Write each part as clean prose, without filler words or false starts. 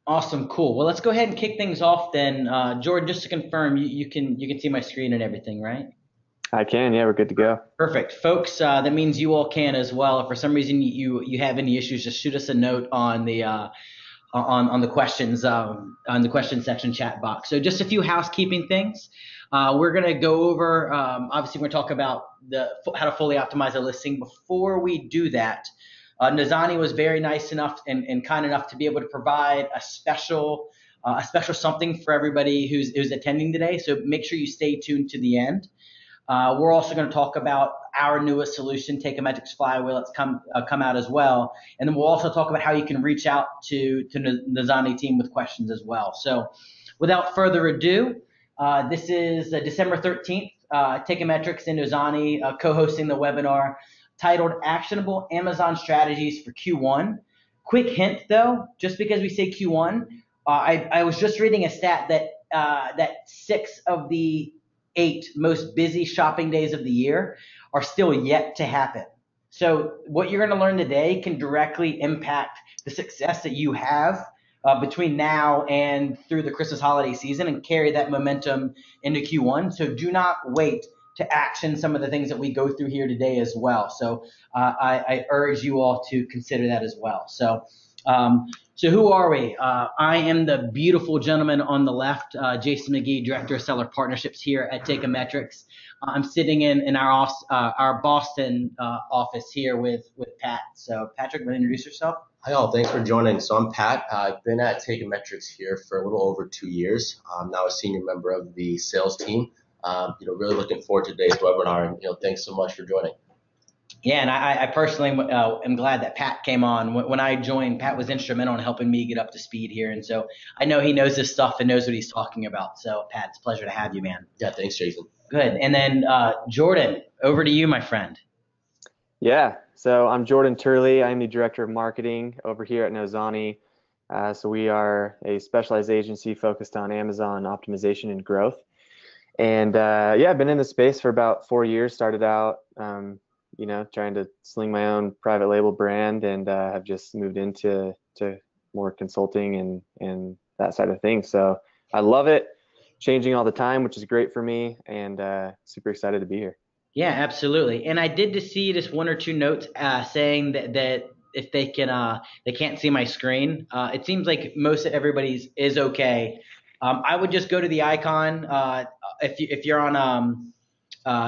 Awesome, cool. Well, let's go ahead and kick things off then. Jordan, just to confirm, you can see my screen and everything, right? I can, yeah, we're good to go. Perfect, folks. That means you all can as well. If for some reason you have any issues, just shoot us a note on the on the questions on the question section chat box. So just a few housekeeping things. We're gonna go over. Obviously, we're gonna talk about the how to fully optimize a listing. Before we do that, Nozani was very nice enough and kind enough to be able to provide a special something for everybody who's attending today. So make sure you stay tuned to the end. We're also going to talk about our newest solution, Takeometrics Flywheel. It's come out as well, and then we'll also talk about how you can reach out to the Nozani team with questions as well. So, without further ado, this is December 13th. Takeometrics and Nozani co-hosting the webinar titled "Actionable Amazon Strategies for Q1." Quick hint, though, just because we say Q1, I was just reading a stat that 6 of the 8 most busy shopping days of the year are still yet to happen. So what you're going to learn today can directly impact the success that you have between now and through the Christmas holiday season and carry that momentum into Q1. So do not wait to action some of the things that we go through here today as well. So I urge you all to consider that as well. So who are we? I am the beautiful gentleman on the left, Jason McGee, Director of Seller Partnerships here at Takeometrics. I'm sitting in our Boston office here with Pat. So Patrick, want to introduce yourself? Hi all, thanks for joining. So I'm Pat. I've been at Takeometrics here for a little over 2 years. I'm now a senior member of the sales team. Really looking forward to today's webinar, and thanks so much for joining. Yeah, and I personally am glad that Pat came on. When I joined, Pat was instrumental in helping me get up to speed here, and so I know he knows this stuff and knows what he's talking about. So Pat, it's a pleasure to have you, man. Yeah, thanks, Jason. Good. And then Jordan, over to you, my friend. Yeah, so I'm Jordan Turley. I'm the Director of Marketing over here at Nozani. So we are a specialized agency focused on Amazon optimization and growth. And yeah, I've been in the space for about 4 years. Started out, trying to sling my own private label brand, and have just moved into more consulting and that side of things. So I love it, changing all the time, which is great for me, and super excited to be here. Yeah, absolutely. And I did just see just one or two notes saying that if they can't see my screen. It seems like most of everybody's is okay. I would just go to the icon if you're on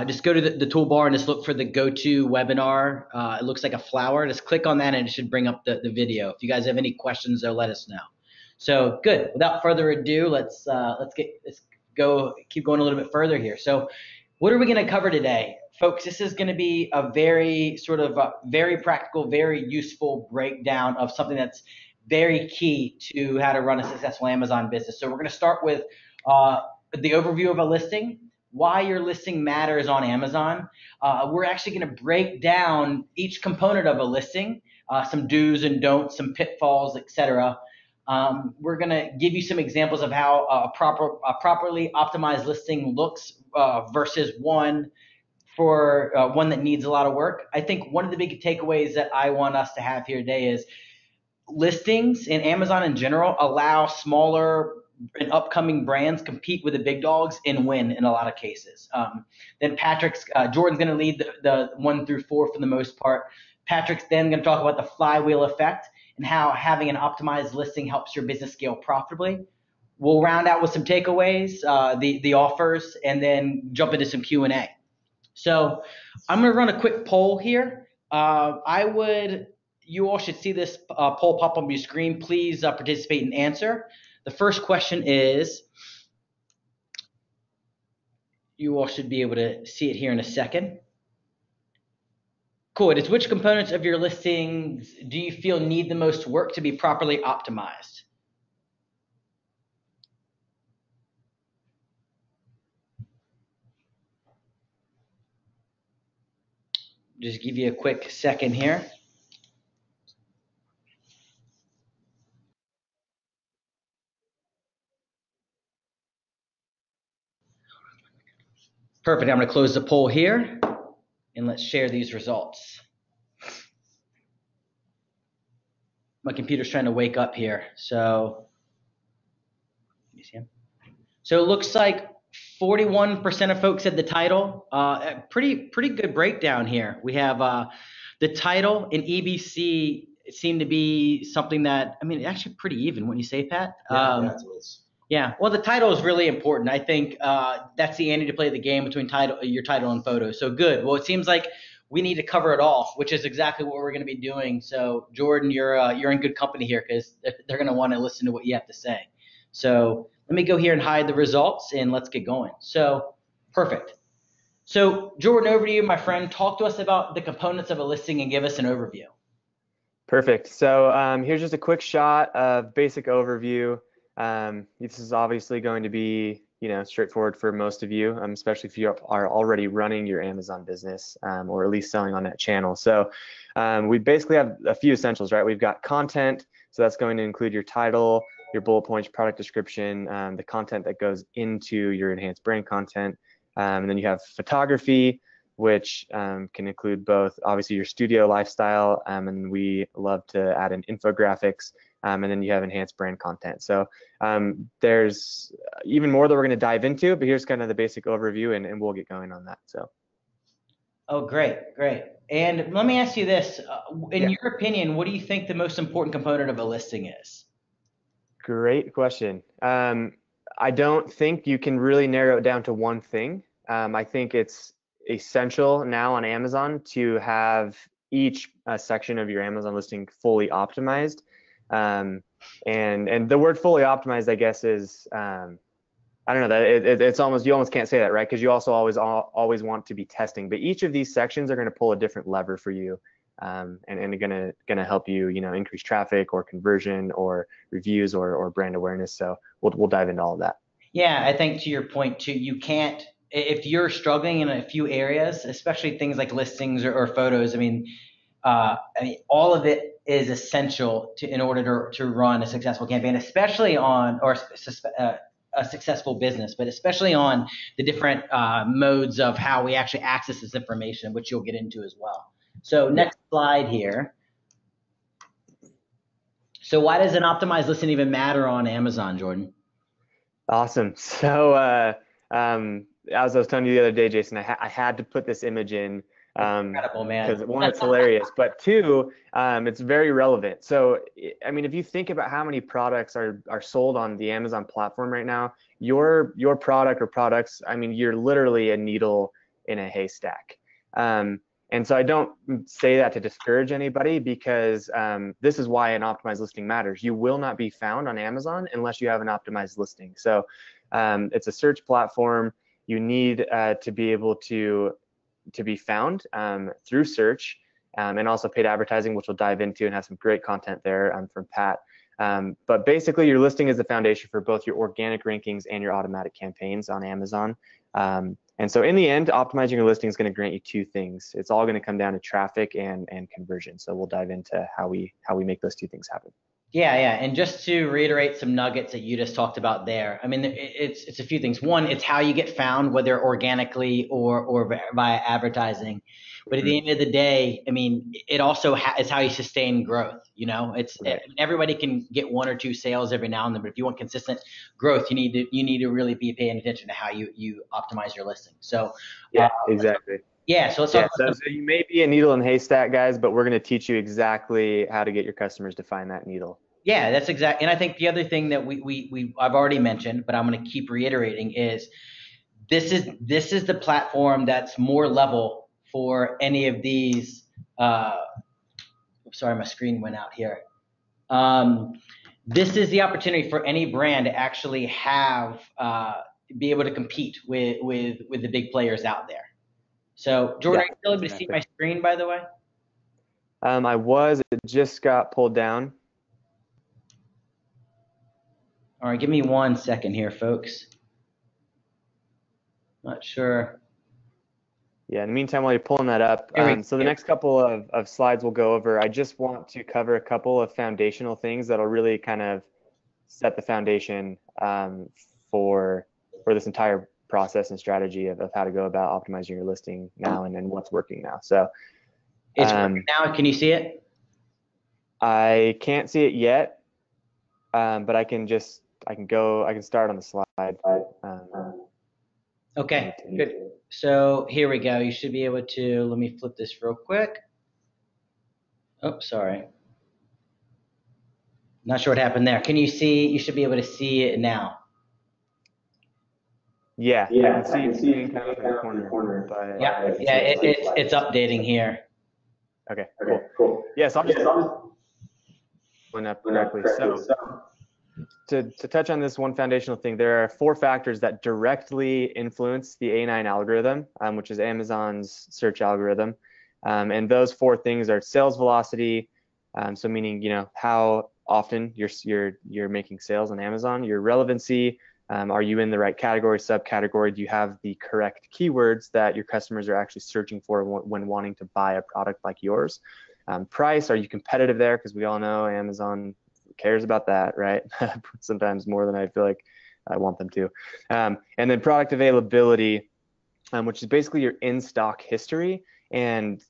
just go to the toolbar and just look for the go-to webinar. It looks like a flower. Just click on that and it should bring up the video. If you guys have any questions, though, let us know. So good. Without further ado, let's go keep going a little bit further here. So what are we going to cover today? Folks, this is going to be a very very practical, very useful breakdown of something that's very key to how to run a successful Amazon business. So we're going to start with the overview of a listing, why your listing matters on Amazon. We're actually going to break down each component of a listing, some do's and don'ts, some pitfalls, etc. We're going to give you some examples of how a properly optimized listing looks versus one that needs a lot of work. I think one of the big takeaways that I want us to have here today is listings and Amazon in general allow smaller and upcoming brands compete with the big dogs and win in a lot of cases. Then Jordan's going to lead the 1 through 4 for the most part. Patrick's then going to talk about the flywheel effect and how having an optimized listing helps your business scale profitably. We'll round out with some takeaways, the offers, and then jump into some Q&A. So I'm going to run a quick poll here. You all should see this poll pop on your screen. Please participate and answer. The first question is, you all should be able to see it here in a second. Cool. It is, which components of your listings do you feel need the most work to be properly optimized? Just give you a quick second here. Perfect. I'm going to close the poll here and let's share these results. My computer's trying to wake up here. So Yeah. So it looks like 41% of folks said the title. Pretty good breakdown here. We have the title and EBC seem to be something that, I mean, actually pretty even, wouldn't you say, Pat? Yeah. Well, the title is really important. I think that's the ante to play the game between your title and photo. So good. Well, it seems like we need to cover it all, which is exactly what we're going to be doing. So Jordan, you're in good company here because they're going to want to listen to what you have to say. So let me go here and hide the results and let's get going. So perfect. So Jordan, over to you, my friend. Talk to us about the components of a listing and give us an overview. Perfect. So here's just a quick shot of basic overview. This is obviously going to be, straightforward for most of you, especially if you are already running your Amazon business or at least selling on that channel. So we basically have a few essentials, right? We've got content, so that's going to include your title, your bullet points, product description, the content that goes into your enhanced brand content, and then you have photography, which can include both obviously your studio lifestyle, and we love to add in infographics, and then you have enhanced brand content. So there's even more that we're going to dive into, but here's kind of the basic overview, and we'll get going on that. So. Oh, great. And let me ask you this. In your opinion, what do you think the most important component of a listing is? Great question. I don't think you can really narrow it down to one thing. I think it's essential now on Amazon to have each section of your Amazon listing fully optimized. And the word fully optimized, I guess, is I don't know, that it's almost, you almost can't say that, right? Because you also always want to be testing. But each of these sections are going to pull a different lever for you, and gonna help you, increase traffic or conversion or reviews or brand awareness. So we'll dive into all of that. Yeah, I think to your point too, you can't, if you're struggling in a few areas, especially things like listings or photos. I mean, all of it is essential in order to run a successful campaign, especially on a successful business, but especially on the different modes of how we actually access this information, which you'll get into as well. So next slide here. So why does an optimized listing even matter on Amazon, Jordan? Awesome. So as I was telling you the other day, Jason, I had to put this image in. Incredible, man. Because one, it's hilarious, but two, it's very relevant. So, I mean, if you think about how many products are sold on the Amazon platform right now, your product or products, I mean, you're literally a needle in a haystack. And so I don't say that to discourage anybody, because this is why an optimized listing matters. You will not be found on Amazon unless you have an optimized listing. So it's a search platform. You need to be able to be found through search, and also paid advertising, which we'll dive into and have some great content there from Pat. But basically, your listing is the foundation for both your organic rankings and your automatic campaigns on Amazon. And so in the end, optimizing your listing is going to grant you two things. It's all going to come down to traffic and conversion. So we'll dive into how we make those two things happen. Yeah. And just to reiterate some nuggets that you just talked about there, I mean, it's a few things. One, it's how you get found, whether organically or via advertising. But at the end of the day, I mean, it also is how you sustain growth. It's right. Everybody can get one or two sales every now and then, but if you want consistent growth, you need to really be paying attention to how you optimize your listing. So yeah, exactly. Yeah, so let's talk about so you may be a needle in a haystack, guys, but we're going to teach you exactly how to get your customers to find that needle. Yeah, that's exact. And I think the other thing that I've already mentioned, but I'm going to keep reiterating, is this is the platform that's more level for any of these. Sorry, my screen went out here. This is the opportunity for any brand to actually be able to compete with the big players out there. So, Jordan, are you still able to see my screen, by the way? I was. It just got pulled down. All right, give me 1 second here, folks. Not sure. Yeah, in the meantime, while you're pulling that up, so the next couple of slides we'll go over, I just want to cover a couple of foundational things that'll really kind of set the foundation for this entire process and strategy of how to go about optimizing your listing now and what's working now. So it's working now. Can you see it? I can't see it yet, but I can just I can start on the slide. Okay, good. So here we go. You should be able to, let me flip this real quick. Oh, sorry. Not sure what happened there. Can you see? You should be able to see it now. Yeah, I can see it spinning kind of up in the corner. But Yeah, it's updating here. Okay, cool. Yeah, so I'll just went up correctly. So to touch on this one foundational thing, there are 4 factors that directly influence the A9 algorithm, which is Amazon's search algorithm. And those 4 things are sales velocity, so meaning how often you're making sales on Amazon, your relevancy, are you in the right category, subcategory, do you have the correct keywords that your customers are actually searching for when wanting to buy a product like yours, price, are you competitive there, because we all know Amazon cares about that, right? Sometimes more than I feel like I want them to. And then product availability, which is basically your in-stock history. And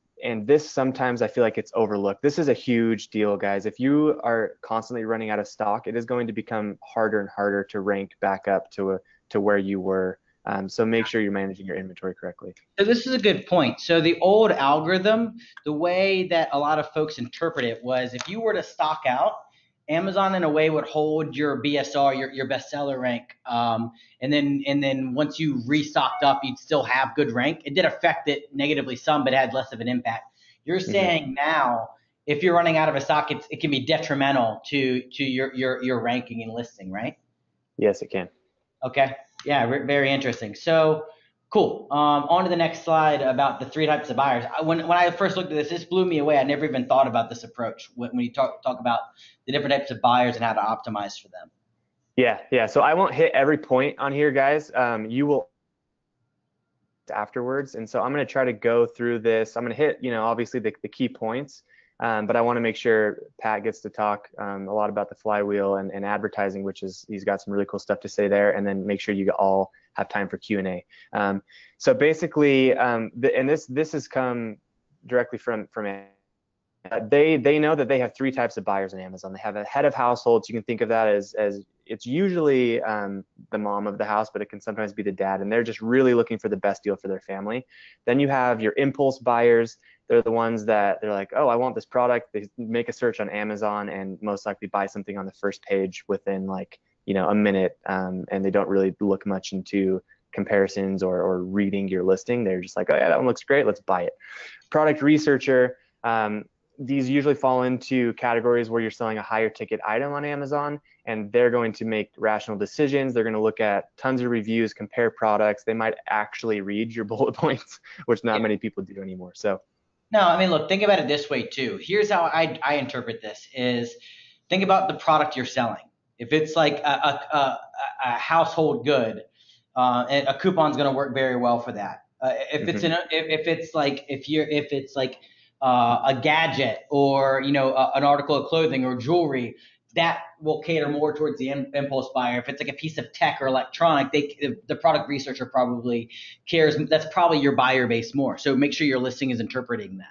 this sometimes I feel like it's overlooked. This is a huge deal, guys. If you are constantly running out of stock, it is going to become harder and harder to rank back up to where you were. So make sure you're managing your inventory correctly. So this is a good point. So the old algorithm, the way that a lot of folks interpret it was if you were to stock out, Amazon in a way would hold your BSR, your bestseller rank, and then once you restocked up, you'd still have good rank. It did affect it negatively some, but it had less of an impact. You're saying now, if you're running out of a stock, it can be detrimental to your ranking and listing, right? Yes, it can. Okay, yeah, very interesting. So cool. On to the next slide about the 3 types of buyers. When I first looked at this blew me away. I never even thought about this approach when you talk about the different types of buyers and how to optimize for them. Yeah. So I won't hit every point on here, guys. You will afterwards. And so I'm going to try to go through this. I'm going to hit, obviously the key points, but I want to make sure Pat gets to talk a lot about the flywheel and advertising, which is, he's got some really cool stuff to say there, and then make sure you all have time for Q&A. So basically, and this has come directly from they know that they have 3 types of buyers on Amazon. They have a head of households. You can think of that as it's usually the mom of the house, but it can sometimes be the dad, and they're just really looking for the best deal for their family. Then you have your impulse buyers. They're the ones that they're like, oh, I want this product. They make a search on Amazon and most likely buy something on the first page within like, a minute, and they don't really look much into comparisons or reading your listing. They're just like, oh yeah, that one looks great, let's buy it. Product researcher, these usually fall into categories where you're selling a higher ticket item on Amazon, and they're going to make rational decisions. They're going to look at tons of reviews, compare products. They might actually read your bullet points, which not many people do anymore. So, no, I mean, look, think about it this way too. Here's how I interpret this: is think about the product you're selling. If it's like a household good, a coupon's going to work very well for that. If it's like a gadget or an article of clothing or jewelry, that will cater more towards the impulse buyer. If it's like a piece of tech or electronic, the product researcher probably cares. That's probably your buyer base more. So make sure your listing is interpreting that.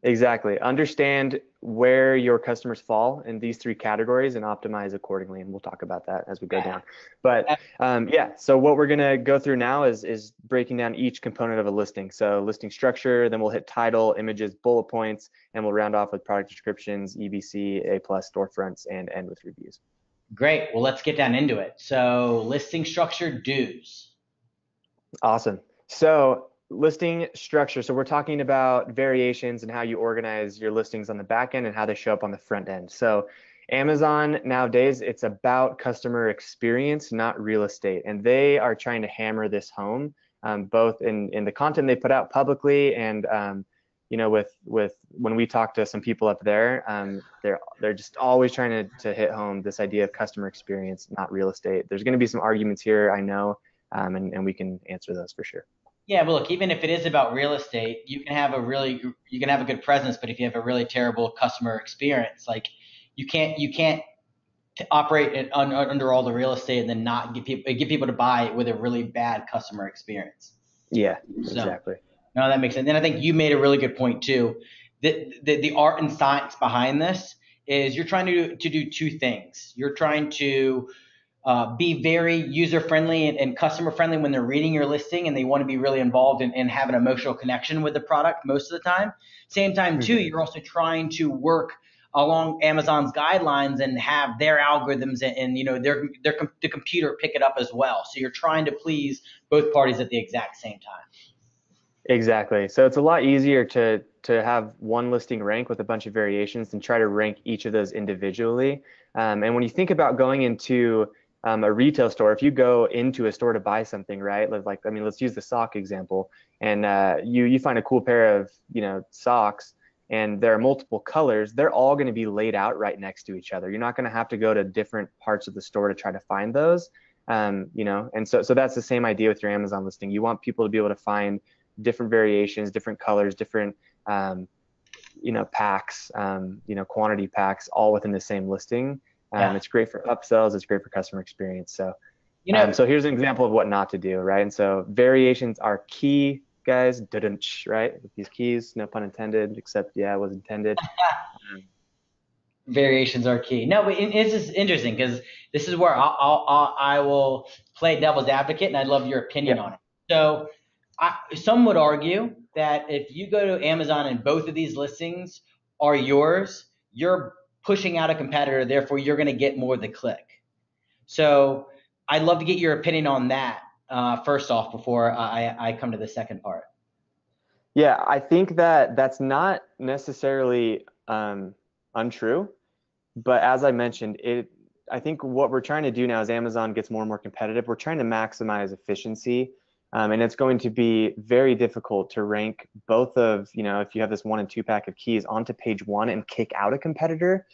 Exactly. Understand where your customers fall in these 3 categories and optimize accordingly. And we'll talk about that as we go down. But so what we're going to go through now is breaking down each component of a listing. So listing structure, then we'll hit title, images, bullet points, and we'll round off with product descriptions, EBC, A+, storefronts, and end with reviews. Great. Well, let's get down into it. So listing structure do's. Awesome. So listing structure. So we're talking about variations and how you organize your listings on the back end and how they show up on the front end. So Amazon nowadays, it's about customer experience, not real estate. And they are trying to hammer this home, both in the content they put out publicly and, with when we talk to some people up there, they're just always trying to hit home this idea of customer experience, not real estate. There's going to be some arguments here, I know, and we can answer those for sure. Yeah, but look, even if it is about real estate, you can have a good presence, but if you have a really terrible customer experience, like you can't operate under all the real estate and then not get people to buy with a really bad customer experience. Yeah, exactly. No, that makes sense. And I think you made a really good point too. The art and science behind this is you're trying to do 2 things. You're trying to be very user friendly and customer friendly when they're reading your listing, and they want to be really involved and have an emotional connection with the product most of the time. Same time too, you're also trying to work along Amazon's guidelines and have their algorithms and the computer pick it up as well. So you're trying to please both parties at the exact same time. Exactly. So it's a lot easier to have one listing rank with a bunch of variations than try to rank each of those individually. And when you think about going into a retail store, if you go into a store to buy something, right? Like, I mean, let's use the sock example, and you find a cool pair of socks, and there are multiple colors. They're all going to be laid out right next to each other. You're not going to have to go to different parts of the store to try to find those. And so that's the same idea with your Amazon listing. You want people to be able to find different variations, different colors, different packs, quantity packs, all within the same listing. It's great for upsells. It's great for customer experience. So, so here's an example of what not to do, right? And so variations are key, guys. Right? With these keys, no pun intended, except it was intended. Variations are key. No, but it's just interesting because this is where I will play devil's advocate, and I'd love your opinion on it. So, some would argue that if you go to Amazon and both of these listings are yours, you're pushing out a competitor, therefore you're going to get more of the click. So I'd love to get your opinion on that first off before I come to the second part. Yeah, I think that's not necessarily untrue, but as I mentioned, I think what we're trying to do now as Amazon gets more and more competitive, we're trying to maximize efficiency. And it's going to be very difficult to rank both of, if you have this 1 and 2 pack of keys onto page 1 and kick out a competitor,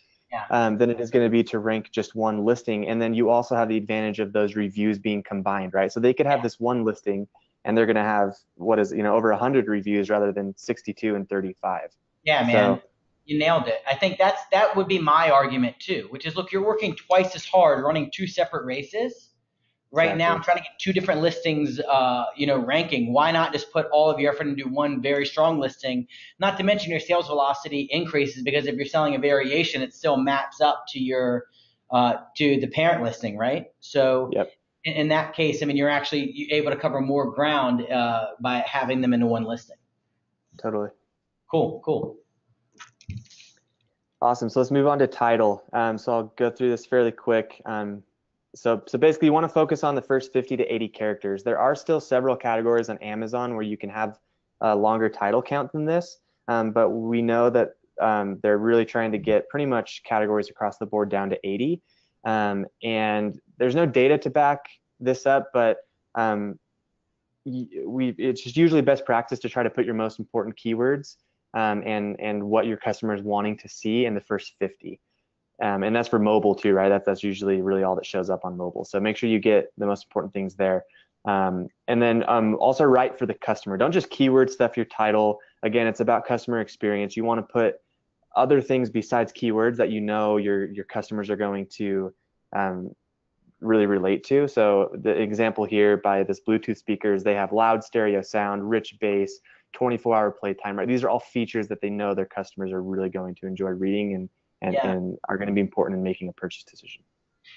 than it is going to be to rank just one listing. And then you also have the advantage of those reviews being combined, right? So they could have this one listing and they're going to have over 100 reviews rather than 62 and 35. Yeah, man. So, you nailed it. I think that would be my argument too, which is, look, you're working twice as hard running 2 separate races. Right now, I'm trying to get 2 different listings, ranking. Why not just put all of your effort into one very strong listing? Not to mention your sales velocity increases because if you're selling a variation, it still maps up to your to the parent listing, right? So in that case, I mean, you're actually able to cover more ground by having them into one listing. Totally. Cool. Awesome. So let's move on to title. So I'll go through this fairly quick. So basically you want to focus on the first 50 to 80 characters. There are still several categories on Amazon where you can have a longer title count than this, but we know that they're really trying to get pretty much categories across the board down to 80. And there's no data to back this up, but it's just usually best practice to try to put your most important keywords and what your customer is wanting to see in the first 50. And that's for mobile too, right? That's usually really all that shows up on mobile. So make sure you get the most important things there. And then also write for the customer. Don't just keyword stuff your title. Again, it's about customer experience. You want to put other things besides keywords that your customers are going to really relate to. So the example here by this Bluetooth speakers, they have loud stereo sound, rich bass, 24-hour playtime, right? These are all features that they know their customers are really going to enjoy reading and are going to be important in making a purchase decision.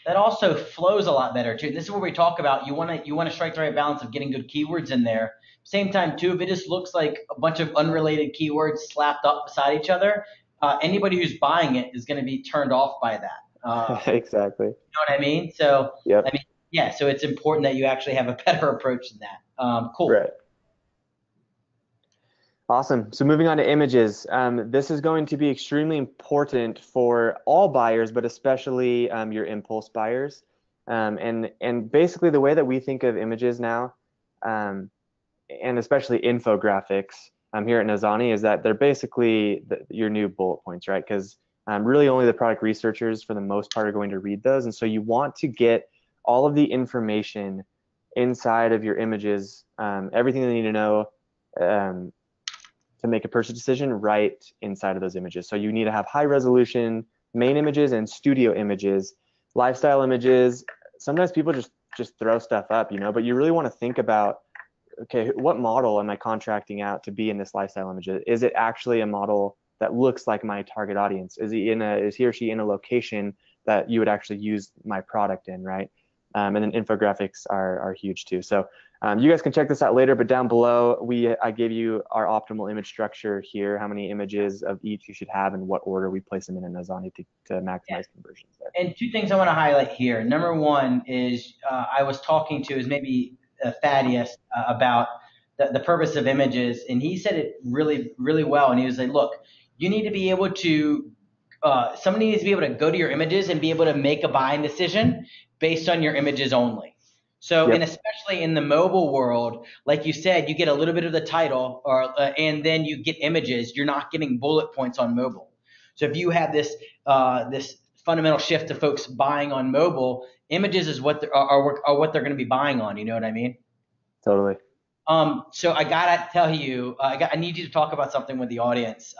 That also flows a lot better too. This is where we talk about you want to strike the right balance of getting good keywords in there. Same time too, if it just looks like a bunch of unrelated keywords slapped up beside each other, anybody who's buying it is going to be turned off by that. Exactly. You know what I mean? So yep. So it's important that you actually have a better approach than that. Cool. Right. Awesome. So moving on to images, this is going to be extremely important for all buyers, but especially your impulse buyers. And basically the way that we think of images now, and especially infographics here at Nozani, is that they're basically your new bullet points, right? Because really only the product researchers for the most part are going to read those. And so you want to get all of the information inside of your images, everything they need to know to make a purchase decision right inside of those images. So you need to have high resolution main images and studio images, lifestyle images. Sometimes people just throw stuff up, but you really want to think about, okay, what model am I contracting out to be in this lifestyle image? Is it actually a model that looks like my target audience? Is he or she in a location that you would actually use my product in, right? And then infographics are huge too. So you guys can check this out later, but down below, I gave you our optimal image structure here, how many images of each you should have and what order we place them in Nozani to maximize conversions there. And two things I want to highlight here. Number one is I was talking to is maybe Thaddeus about the purpose of images, and he said it really, really well. And he was like, look, you need to be able to, somebody needs to be able to go to your images and be able to make a buying decision based on your images only. So, and especially in the mobile world, like you said, you get a little bit of the title, and then you get images. You're not getting bullet points on mobile. So if you have this fundamental shift to folks buying on mobile, images is what are what they're going to be buying on. You know what I mean? Totally. So I gotta tell you, I need you to talk about something with the audience.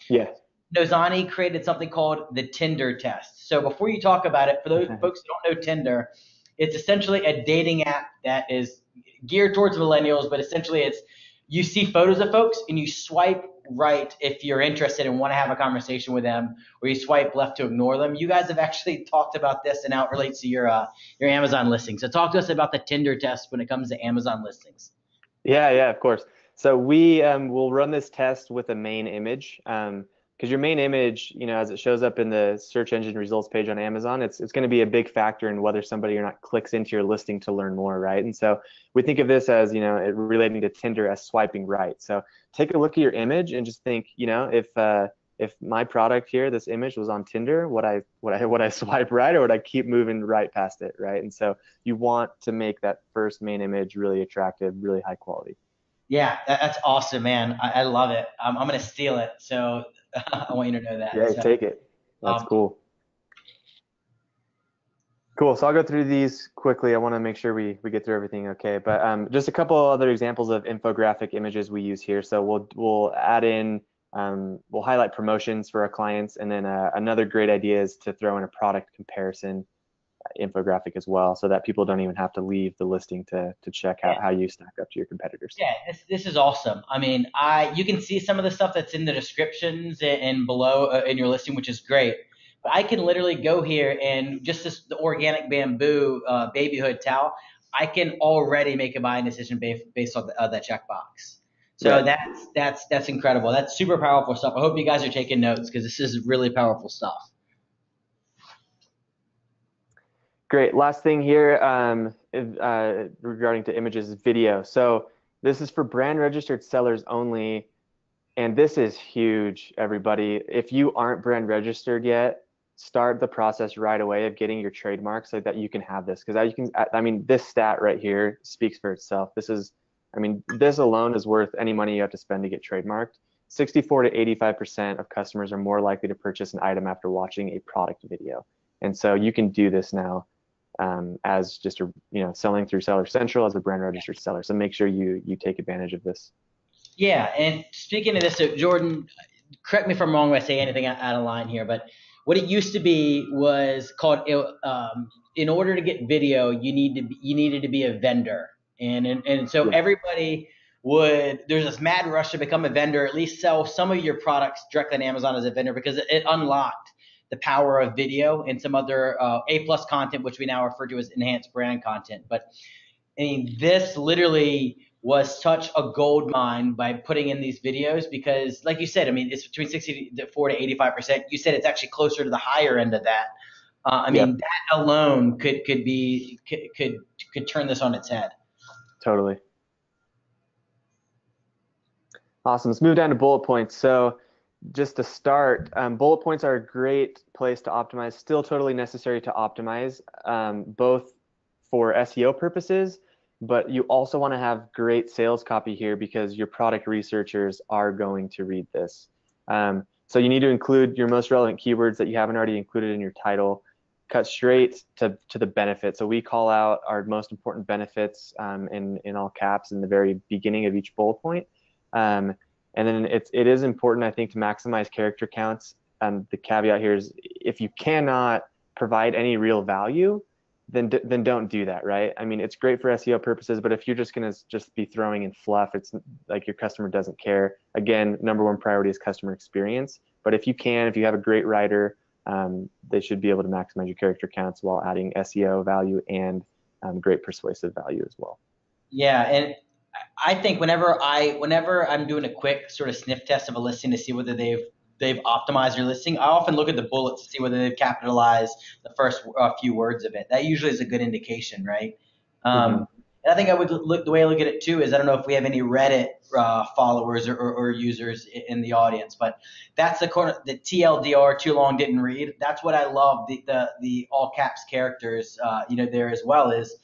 Yeah. Nozani created something called the Tinder test. So before you talk about it, for those folks who don't know Tinder, it's essentially a dating app that is geared towards millennials, but essentially it's you see photos of folks and you swipe right if you're interested and want to have a conversation with them, or you swipe left to ignore them. You guys have actually talked about this and how it relates to your Amazon listings. So talk to us about the Tinder test when it comes to Amazon listings. Yeah, of course. So we will run this test with a main image, because your main image, as it shows up in the search engine results page on Amazon, it's going to be a big factor in whether somebody or not clicks into your listing to learn more, right? And so we think of this as, relating to Tinder as swiping right. So take a look at your image and just think, if my product here, this image was on Tinder, would I swipe right, or would I keep moving right past it, right? And so you want to make that first main image really attractive, really high quality. Yeah, that's awesome, man. I love it. I'm going to steal it. So I want you to know that. Yeah, So, take it. That's cool. Cool. So I'll go through these quickly. I want to make sure we get through everything okay. But just a couple other examples of infographic images we use here. So we'll add in, we'll highlight promotions for our clients, and then another great idea is to throw in a product comparison infographic as well, so that people don't even have to leave the listing to check out how you stack up to your competitors. Yeah, this is awesome. I mean, you can see some of the stuff that's in the descriptions and below in your listing, which is great. But I can literally go here and just the organic bamboo babyhood towel, I can already make a buying decision based on that checkbox. So Right. that's incredible. That's super powerful stuff. I hope you guys are taking notes because this is really powerful stuff. Great. Last thing here regarding to images is video. So this is for brand registered sellers only. And this is huge, everybody. If you aren't brand registered yet, start the process right away of getting your trademark so that you can have this. Because this stat right here speaks for itself. This alone is worth any money you have to spend to get trademarked. 64 to 85% of customers are more likely to purchase an item after watching a product video. And so you can do this now as just selling through Seller Central as a brand registered seller. So make sure you take advantage of this. Yeah, and speaking of this, so Jordan, correct me if I'm wrong when I say anything out of line here, but what it used to be was called in order to get video, you needed to be a vendor, and so everybody there's this mad rush to become a vendor, at least sell some of your products directly on Amazon as a vendor, because it unlocked the power of video and some other A+ content, which we now refer to as enhanced brand content. But I mean, this literally was such a gold mine by putting in these videos because, like you said, it's between 64 to 85%. You said it's actually closer to the higher end of that. That alone could turn this on its head. Totally. Awesome. Let's move down to bullet points. So just to start, bullet points are a great place to optimize, still totally necessary to optimize, both for SEO purposes, but you also want to have great sales copy here because your product researchers are going to read this. So you need to include your most relevant keywords that you haven't already included in your title, cut straight to the benefit. So we call out our most important benefits in all caps in the very beginning of each bullet point. And then it is important, I think, to maximize character counts. The caveat here is if you cannot provide any real value, then don't do that, right? It's great for SEO purposes, but if you're just going to just be throwing in fluff, it's like your customer doesn't care. Again, number one priority is customer experience. But if you have a great writer, they should be able to maximize your character counts while adding SEO value and great persuasive value as well. Yeah, and I think whenever I'm doing a quick sort of sniff test of a listing to see whether they've optimized their listing, I often look at the bullets to see whether they've capitalized the first few words of it. That usually is a good indication, right? Mm-hmm. And I think I would look the way I look at it too is I don't know if we have any Reddit followers or users in the audience, but that's the TLDR, too long didn't read. That's what I love, the all caps characters there as well is,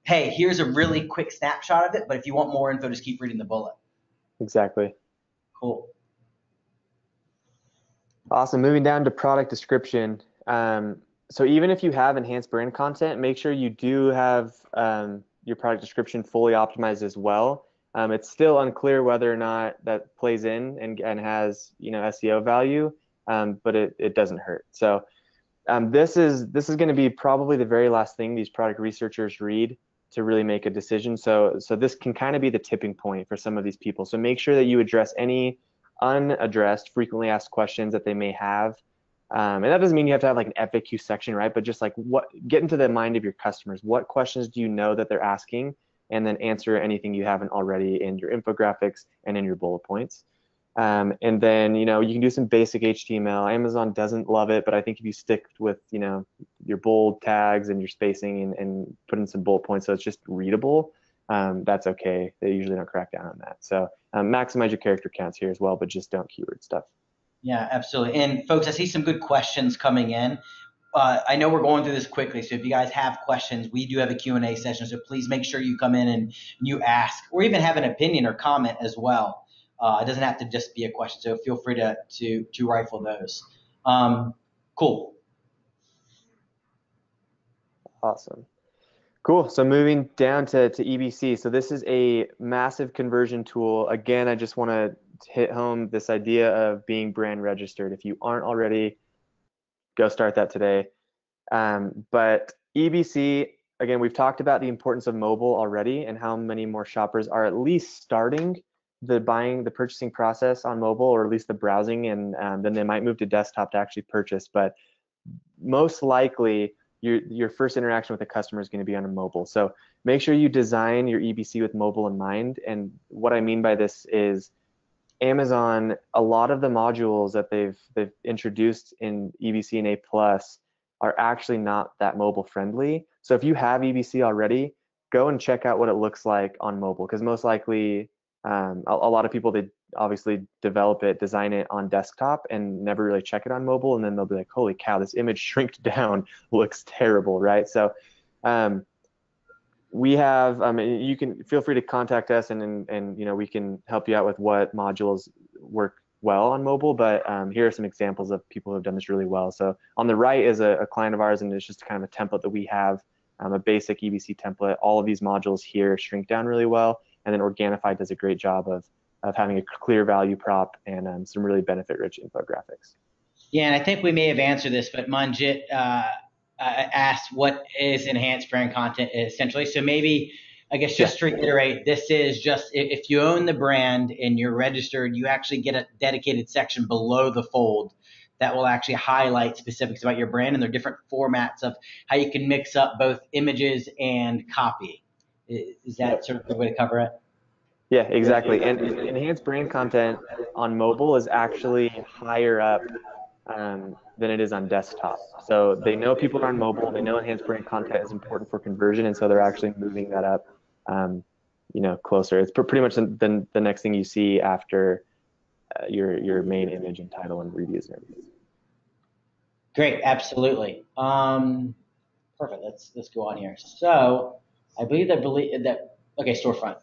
hey, here's a really quick snapshot of it, but if you want more info, just keep reading the bullet. Exactly. Cool. Awesome. Moving down to product description. So even if you have enhanced brand content, make sure you do have your product description fully optimized as well. It's still unclear whether or not that plays in and has SEO value, but it doesn't hurt. So this is going to be probably the very last thing these product researchers read to really make a decision. So this can kind of be the tipping point for some of these people. So make sure that you address any unaddressed frequently asked questions that they may have. And that doesn't mean you have to have like an FAQ section, right? But just like get into the mind of your customers. What questions do you know that they're asking? And then answer anything you haven't already in your infographics and in your bullet points. And then, you can do some basic HTML. Amazon doesn't love it, but I think if you stick with, your bold tags and your spacing and put in some bullet points so it's just readable, that's okay. They usually don't crack down on that. So maximize your character counts here as well, but just don't keyword stuff. Yeah, absolutely. And folks, I see some good questions coming in. I know we're going through this quickly, so if you guys have questions, we do have a Q&A session, so please make sure you come in and you ask, or even have an opinion or comment as well. It doesn't have to just be a question, so feel free to rifle those. Cool. Awesome. Cool. So moving down to EBC. So this is a massive conversion tool. Again, I just want to hit home this idea of being brand registered. If you aren't already, go start that today. But EBC, again, we've talked about the importance of mobile already and how many more shoppers are at least starting the purchasing process on mobile, or at least the browsing, and then they might move to desktop to actually purchase. But most likely, your first interaction with the customer is going to be on a mobile. So make sure you design your EBC with mobile in mind. And what I mean by this is Amazon, a lot of the modules that they've introduced in EBC and A+ are actually not that mobile friendly. So if you have EBC already, go and check out what it looks like on mobile, because most likely a lot of people, they obviously design it on desktop and never really check it on mobile, and then they'll be like, holy cow, this image shrinked down, looks terrible, right? So we have, you can feel free to contact us and we can help you out with what modules work well on mobile, but here are some examples of people who have done this really well. So on the right is a client of ours, and it's just kind of a template that we have, a basic EBC template. All of these modules here shrink down really well, and then Organifi does a great job of having a clear value prop and some really benefit-rich infographics. Yeah, and I think we may have answered this, but Manjit asked what is enhanced brand content essentially. So maybe, I guess, just to reiterate, this is just if you own the brand and you're registered, you actually get a dedicated section below the fold that will actually highlight specifics about your brand, and there are different formats of how you can mix up both images and copy. Is that sort of the way to cover it? Yeah, exactly. And enhanced brand content on mobile is actually higher up than it is on desktop. So they know people are on mobile. They know enhanced brand content is important for conversion, and so they're actually moving that up, closer. It's pretty much the next thing you see after your main image and title and reviews and everything. Great, absolutely. Perfect. Let's go on here. So I believe that okay, storefront.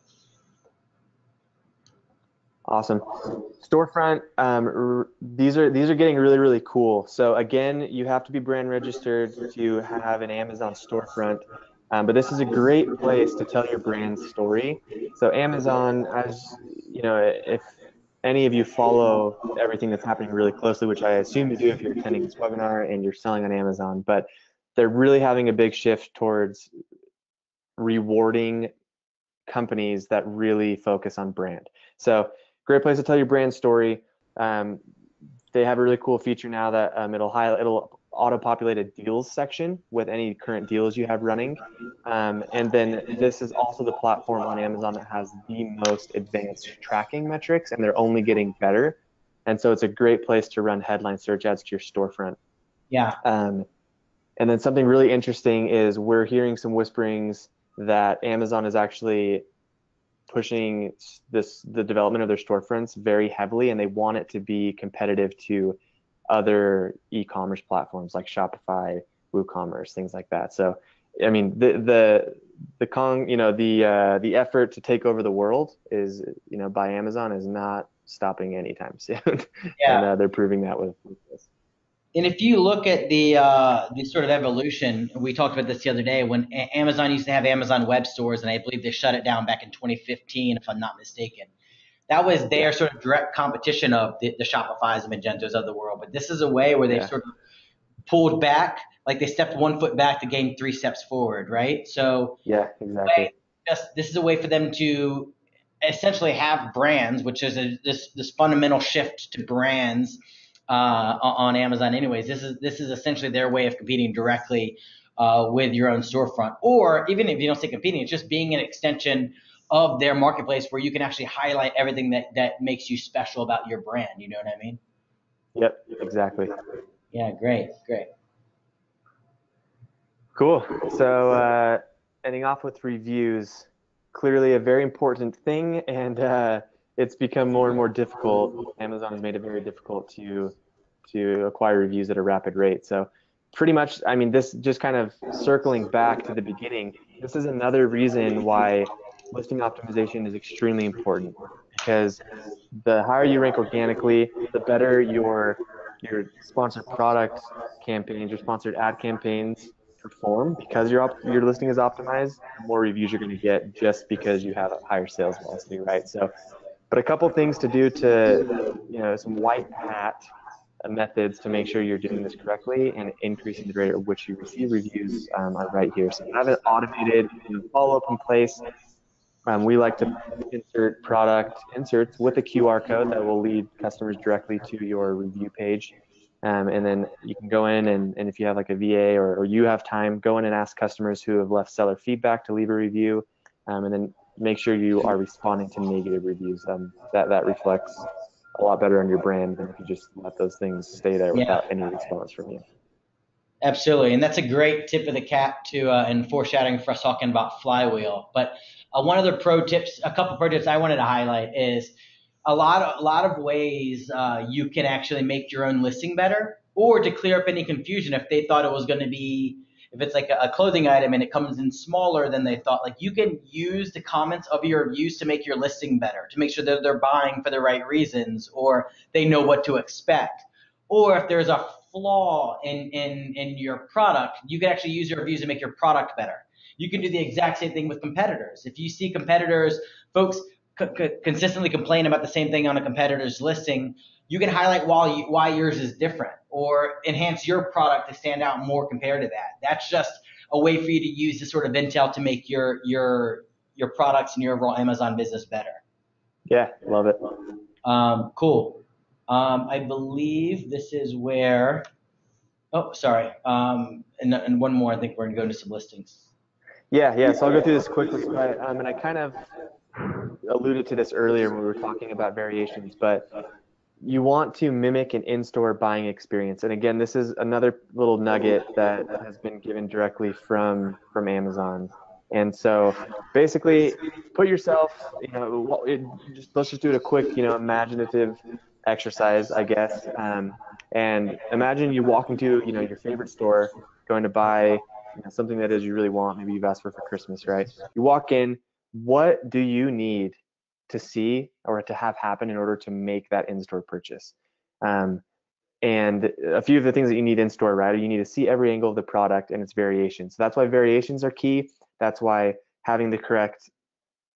Awesome. Storefront, these are getting really, really cool. So again, you have to be brand registered to have an Amazon storefront, but this is a great place to tell your brand story. So Amazon, as you know, if any of you follow everything that's happening really closely, which I assume you do if you're attending this webinar and you're selling on Amazon, but they're really having a big shift towards rewarding companies that really focus on brand. So great place to tell your brand story. they have a really cool feature now that it'll auto-populate a deals section with any current deals you have running. And then this is also the platform on Amazon that has the most advanced tracking metrics, and they're only getting better. And so it's a great place to run headline search ads to your storefront. Yeah. And then something really interesting is we're hearing some whisperings that Amazon is actually pushing the development of their storefronts very heavily, and they want it to be competitive to other e-commerce platforms like Shopify, WooCommerce, things like that. So, I mean, the effort to take over the world is, by Amazon is not stopping anytime soon. Yeah. And they're proving that with this. And if you look at the sort of evolution, we talked about this the other day when Amazon used to have Amazon web stores, and I believe they shut it down back in 2015, if I'm not mistaken. That was their sort of direct competition of the Shopify's and Magentos of the world. But this is a way where they've sort of pulled back, like they stepped 1 foot back to gain 3 steps forward, right? So yeah, exactly. This is a way for them to essentially have brands, which is this fundamental shift to brands on Amazon. Anyways, this is essentially their way of competing directly with your own storefront, or even if you don't say competing, it's just being an extension of their marketplace where you can actually highlight everything that makes you special about your brand. You know what I mean? Yep, exactly. Yeah, great. Cool. So ending off with reviews, clearly a very important thing, and it's become more and more difficult. Amazon has made it very difficult to acquire reviews at a rapid rate. So pretty much, I mean, this just kind of circling back to the beginning, this is another reason why listing optimization is extremely important, because the higher you rank organically, the better your sponsored product campaigns, your sponsored ad campaigns perform, because your listing is optimized. The more reviews you're going to get just because you have a higher sales velocity, right? So, but a couple things to do to, some white hat methods to make sure you're doing this correctly and increasing the rate at which you receive reviews are right here. So have an automated follow-up in place. We like to insert product inserts with a QR code that will lead customers directly to your review page. And then you can go in and if you have like a VA or you have time, go in and ask customers who have left seller feedback to leave a review, and then make sure you are responding to negative reviews. That reflects a lot better on your brand than if you just let those things stay there without any response from you. Absolutely, and that's a great tip of the cap to and foreshadowing for us talking about Flywheel. But one of the a couple pro tips I wanted to highlight is a lot of ways you can actually make your own listing better, or to clear up any confusion if they thought it was going to be, if it's like a clothing item and it comes in smaller than they thought. Like, you can use the comments of your reviews to make your listing better, to make sure that they're buying for the right reasons, or they know what to expect. Or if there's a flaw in your product, you can actually use your reviews to make your product better. You can do the exact same thing with competitors. If you see competitors, folks consistently complain about the same thing on a competitor's listing, you can highlight why yours is different, or enhance your product to stand out more compared to that. That's just a way for you to use this sort of intel to make your products and your overall Amazon business better. Yeah, love it. Cool. I believe this is where. Oh, sorry. And one more. I think we're gonna go into some listings. Yeah. So I'll go through this quickly. And I kind of alluded to this earlier when we were talking about variations, but you want to mimic an in-store buying experience. And again, this is another little nugget that has been given directly from Amazon. And so basically put yourself, let's just do a quick, imaginative exercise, I guess. And imagine you walk into, your favorite store, going to buy something that is you really want. Maybe you've asked for Christmas, right? You walk in, what do you need to see or to have happen in order to make that in-store purchase? And a few of the things that you need in-store, right? You need to see every angle of the product and its variations. So that's why variations are key. That's why having the correct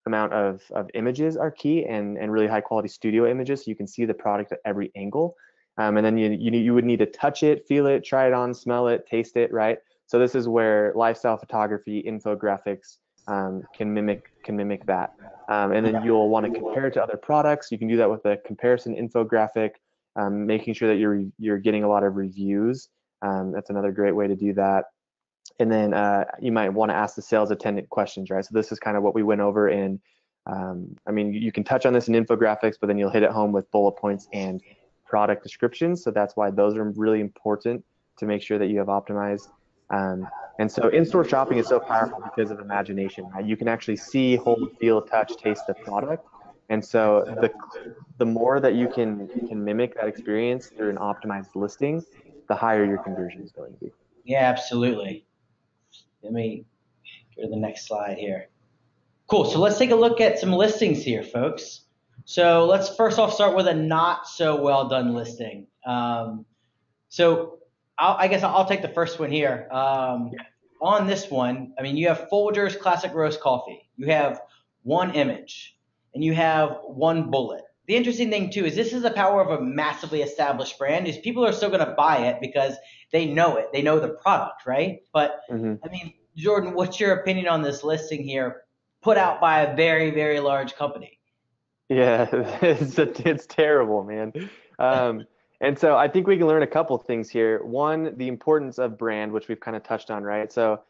amount of images are key, and really high quality studio images so you can see the product at every angle. And then you would need to touch it, feel it, try it on, smell it, taste it, right? So this is where lifestyle photography, infographics can mimic that. And then you'll want to compare it to other products. You can do that with a comparison infographic. making sure that you're getting a lot of reviews. That's another great way to do that. And then you might want to ask the sales attendant questions, right? So this is kind of what we went over in, I mean, you can touch on this in infographics, but then you'll hit it home with bullet points and product descriptions. So that's why those are really important to make sure that you have optimized. And so in-store shopping is so powerful because of imagination, right? You can actually see, hold, feel, touch, taste the product. And so the more that you can mimic that experience through an optimized listing, the higher your conversion is going to be. Yeah, absolutely. Let me go to the next slide here. Cool. So let's take a look at some listings here, folks. So let's first off start with a not so well done listing. So I guess I'll take the first one here. On this one, I mean, you have Folgers Classic Roast Coffee. You have one image, and you have one bullet. The interesting thing too is this is the power of a massively established brand. Is people are still going to buy it because they know it, they know the product, right? But I mean, Jordan, what's your opinion on this listing here, put out by a very, very large company? Yeah, it's terrible, man. And so I think we can learn a couple things here. One, the importance of brand, which we've kind of touched on, right? So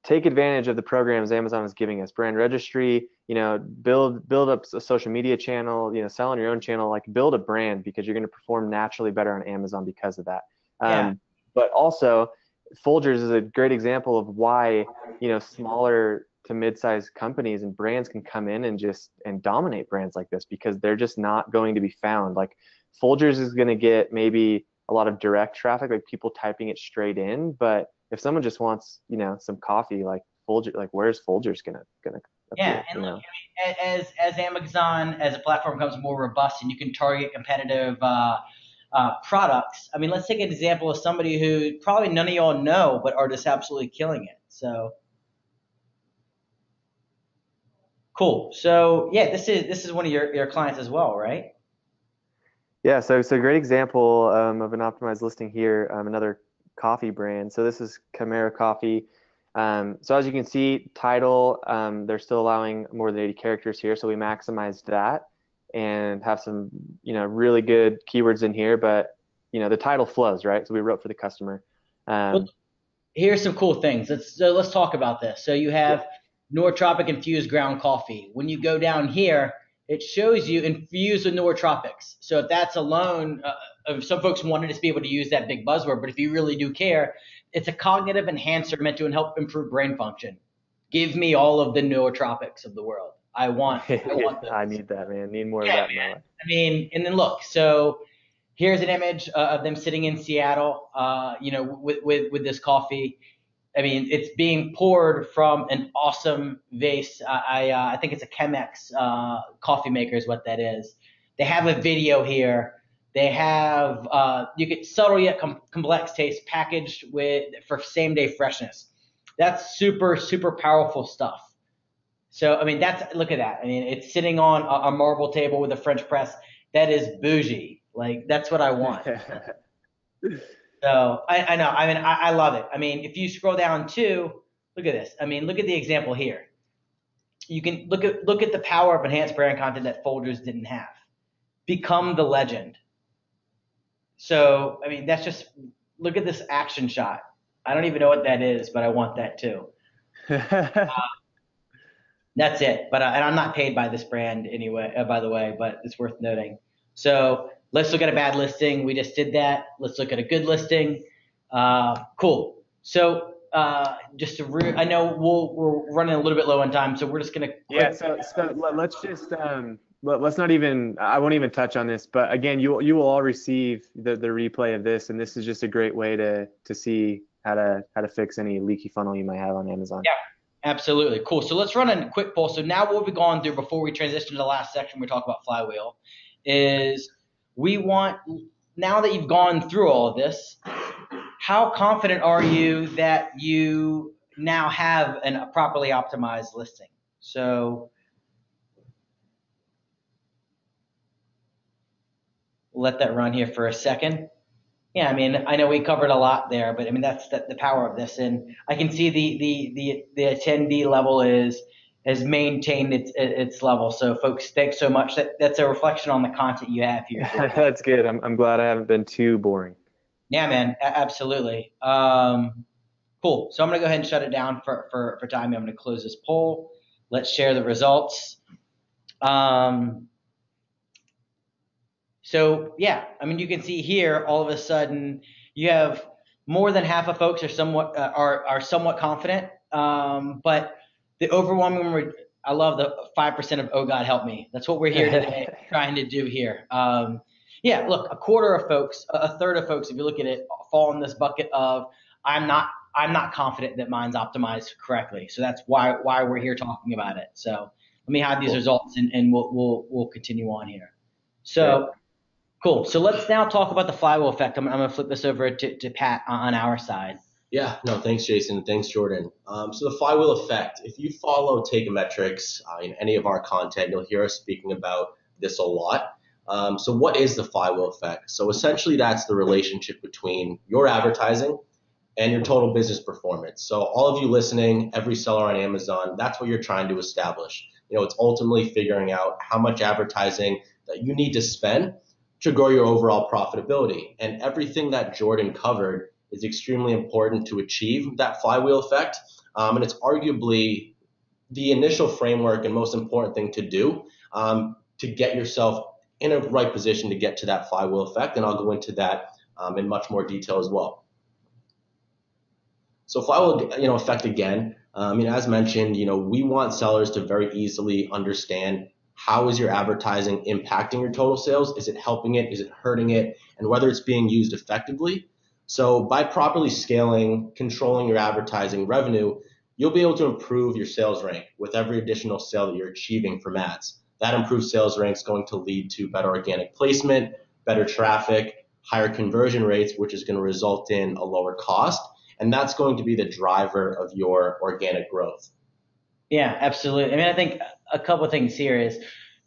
take advantage of the programs Amazon is giving us. Brand registry, build up a social media channel, sell on your own channel, like build a brand because you're going to perform naturally better on Amazon because of that. Yeah. But also, Folgers is a great example of why, smaller to mid-sized companies and brands can come in and dominate brands like this because they're just not going to be found. Like Folgers is going to get maybe a lot of direct traffic, like people typing it straight in, but if someone just wants, some coffee, like Folgers, like where's Folgers gonna appear, Yeah, and look, I mean, as Amazon as a platform becomes more robust and you can target competitive products. I mean, let's take an example of somebody who probably none of y'all know, but are just absolutely killing it. So cool. So yeah, this is one of your clients as well, right? Yeah, so a great example of an optimized listing here, another coffee brand. So this is Chimera Coffee. So as you can see, title, they're still allowing more than 80 characters here. So we maximized that and have some, really good keywords in here, but the title flows, right? So we wrote for the customer. Well, here's some cool things. Let's talk about this. So you have Nootropic infused ground coffee. When you go down here, it shows you infused with nootropics. So if that's alone, some folks wanted to be able to use that big buzzword, but if you really do care, it's a cognitive enhancer meant to help improve brain function. Give me all of the nootropics of the world. I want those. I need that, man. Need more of Yeah, that in my man. life. I mean, and then look, so here's an image of them sitting in Seattle, with this coffee. I mean, it's being poured from an awesome vase. I think it's a Chemex coffee maker is what that is. They have a video here. They have you get subtle yet complex taste packaged for same day freshness. That's super super powerful stuff. So I mean, look at that. I mean, it's sitting on a marble table with a French press. That is bougie. Like that's what I want. So I know. I mean, I love it. I mean, if you scroll down too, look at this. I mean, look at the example here. You can look at the power of enhanced brand content that Folgers didn't have. Become the legend. So I mean, that's just look at this action shot. I don't even know what that is, but I want that too. That's it. But and I'm not paid by this brand anyway, by the way, but it's worth noting. So let's look at a bad listing. We just did that. Let's look at a good listing. Cool. So I know we're running a little bit low on time, so we're just gonna Yeah, so let's just let's not even, I won't even touch on this, but again, you will all receive the replay of this, and this is just a great way to see how to fix any leaky funnel you might have on Amazon. Yeah. Absolutely. Cool. So let's run a quick poll. So now what we've gone through before we transition to the last section, we talk about flywheel, is we want, now that you've gone through all of this, how confident are you that you now have a properly optimized listing? So let that run here for a second. Yeah, I mean, I know we covered a lot there, but I mean that's the power of this, and I can see the attendee level is has maintained its level. So folks, thanks so much. That's a reflection on the content you have here, Jordan. That's good. I'm glad I haven't been too boring. Yeah, man, absolutely. Cool. So I'm gonna go ahead and shut it down for time. I'm gonna close this poll. Let's share the results. So yeah, I mean, you can see here all of a sudden you have more than half of folks are somewhat confident, but the overwhelming. I love the 5% of oh God help me. That's what we're here today trying to do here. Yeah, look, a quarter of folks, a third of folks, if you look at it, fall in this bucket of I'm not confident that mine's optimized correctly. So that's why we're here talking about it. So let me hide these results and we'll continue on here. So. Cool. So let's now talk about the flywheel effect. I'm going to flip this over to Pat on our side. Yeah, no, thanks, Jason. Thanks, Jordan. So the flywheel effect, if you follow Takeometrics in any of our content, you'll hear us speaking about this a lot. So what is the flywheel effect? So essentially that's the relationship between your advertising and your total business performance. So all of you listening, every seller on Amazon, that's what you're trying to establish. It's ultimately figuring out how much advertising that you need to spend to grow your overall profitability. And everything that Jordan covered is extremely important to achieve that flywheel effect. And it's arguably the initial framework and most important thing to do to get yourself in a right position to get to that flywheel effect. And I'll go into that in much more detail as well. So flywheel, effect again. As mentioned, we want sellers to very easily understand how is your advertising impacting your total sales? Is it helping it? Is it hurting it? And whether it's being used effectively. So by properly scaling, controlling your advertising revenue, you'll be able to improve your sales rank with every additional sale that you're achieving from ads. That improved sales rank is going to lead to better organic placement, better traffic, higher conversion rates, which is going to result in a lower cost. And that's going to be the driver of your organic growth. Yeah, absolutely. I mean, I think a couple of things here is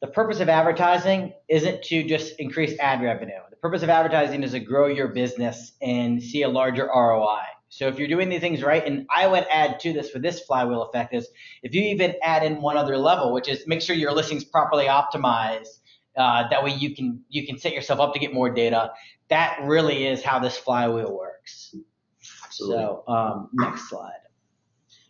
the purpose of advertising isn't to just increase ad revenue. The purpose of advertising is to grow your business and see a larger ROI. So if you're doing these things right, and I would add to this for this flywheel effect is if you even add in one other level, which is make sure your listing's properly optimized. That way you can set yourself up to get more data. That really is how this flywheel works. Absolutely. So next slide.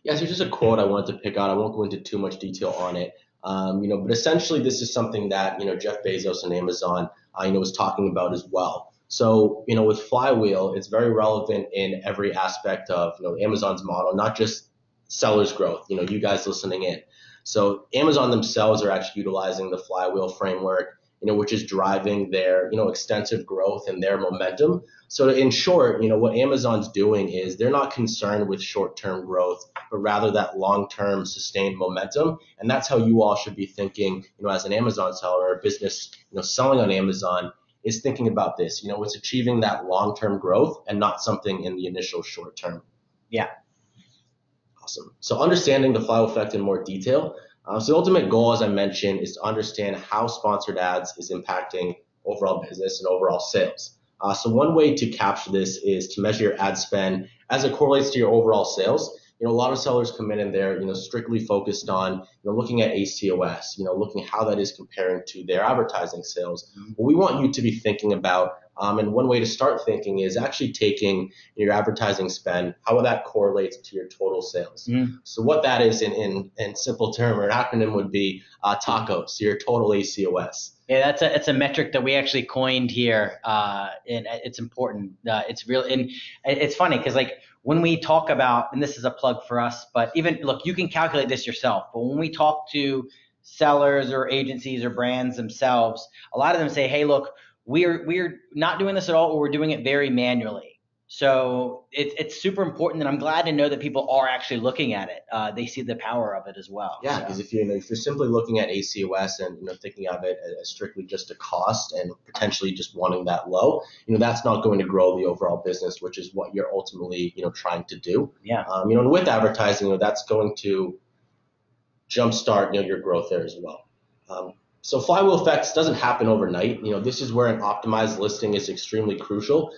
Yeah, so just a quote I wanted to pick out. I won't go into too much detail on it. But essentially this is something that, Jeff Bezos and Amazon, was talking about as well. So, with Flywheel, it's very relevant in every aspect of, Amazon's model, not just sellers growth, you guys listening in. So Amazon themselves are actually utilizing the Flywheel framework, which is driving their, extensive growth and their momentum. So in short, what Amazon's doing is they're not concerned with short-term growth, but rather that long-term sustained momentum. And that's how you all should be thinking, as an Amazon seller or a business, selling on Amazon is thinking about this. It's achieving that long-term growth and not something in the initial short term. Yeah. Awesome. So understanding the flywheel effect in more detail. So the ultimate goal, as I mentioned, is to understand how sponsored ads is impacting overall business and overall sales. So one way to capture this is to measure your ad spend as it correlates to your overall sales. A lot of sellers come in and they're, strictly focused on, looking at ACOS, looking at how that is comparing to their advertising sales. What we want you to be thinking about, and one way to start thinking is actually taking your advertising spend, how that correlates to your total sales. So what that is in simple term or an acronym would be TACOS, so your total ACOS. Yeah, it's a metric that we actually coined here, and it's important. It's real, and it's funny because when we talk about, and this is a plug for us, but even look, you can calculate this yourself. But when we talk to sellers or agencies or brands themselves, a lot of them say, "Hey, look, we're not doing this at all, or we're doing it very manually." So it's super important, and I'm glad to know that people are actually looking at it. They see the power of it as well. Yeah, because if you're simply looking at ACOS and thinking of it as strictly just a cost and potentially just wanting that low, that's not going to grow the overall business, which is what you're ultimately trying to do. Yeah. And with advertising, that's going to jumpstart your growth there as well. So flywheel effects doesn't happen overnight. This is where an optimized listing is extremely crucial.